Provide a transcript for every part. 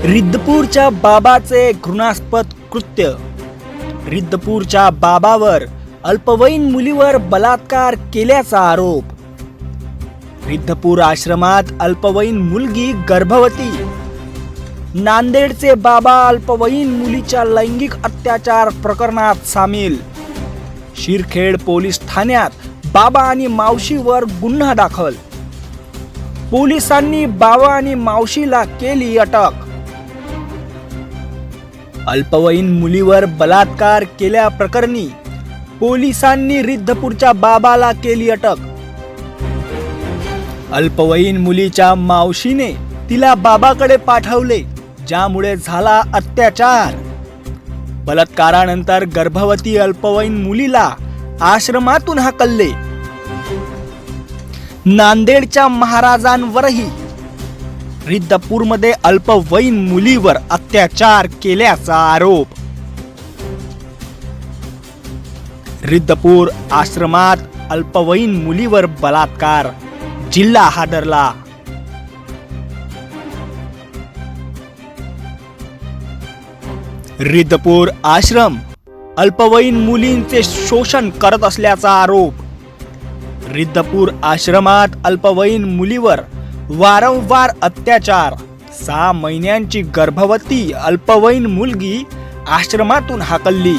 रिद्धपूरच्या बाबाचे घृणास्पद कृत्य. रिद्धपूरच्या बाबावर अल्पवयीन मुलीवर बलात्कार केल्याचा आरोप. रिद्धपूर आश्रमात अल्पवयीन मुलगी गर्भवती. नांदेडचे बाबा अल्पवयीन मुलीच्या लैंगिक अत्याचार प्रकरणात सामील. शिरखेड पोलीस ठाण्यात बाबा आणि मावशीवर गुन्हा दाखल. पोलिसांनी बाबा आणि मावशीला केली अटक. अल्पवयीन मुलीवर बलात्कार केल्याप्रकरणी पोलिसांनी रिद्धपूरच्या बाबाला केली अटक. अल्पवयीन मुलीच्या मावशीने तिला बाबाकडे पाठवले, ज्यामुळे झाला अत्याचार. बलात्कारानंतर गर्भवती अल्पवयीन मुलीला आश्रमातून हाकलले. नांदेडच्या महाराजांवरही रिद्धपूरमध्ये अल्पवयीन मुलीवर अत्याचार केल्याचा आरोप. रिद्धपूर आश्रमात अल्पवयीन मुलीवर बलात्कार, जिल्हा हादरला. रिद्धपूर आश्रम अल्पवयीन मुलींचे शोषण करत असल्याचा आरोप. रिद्धपूर आश्रमात अल्पवयीन मुलीवर वारंवार अत्याचार. 6 महिन्यांची गर्भवती अल्पवयीन मुलगी आश्रमातून हाकलली.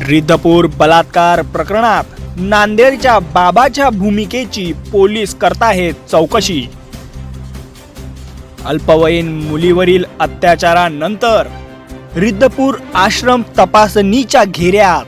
रिद्धपूर बलात्कार प्रकरणात नांदेडच्या बाबाच्या भूमिकेची पोलीस करताहेत चौकशी. अल्पवयीन मुलीवरील अत्याचारानंतर रिद्धपूर आश्रम तपासणीच्या घेऱ्यात.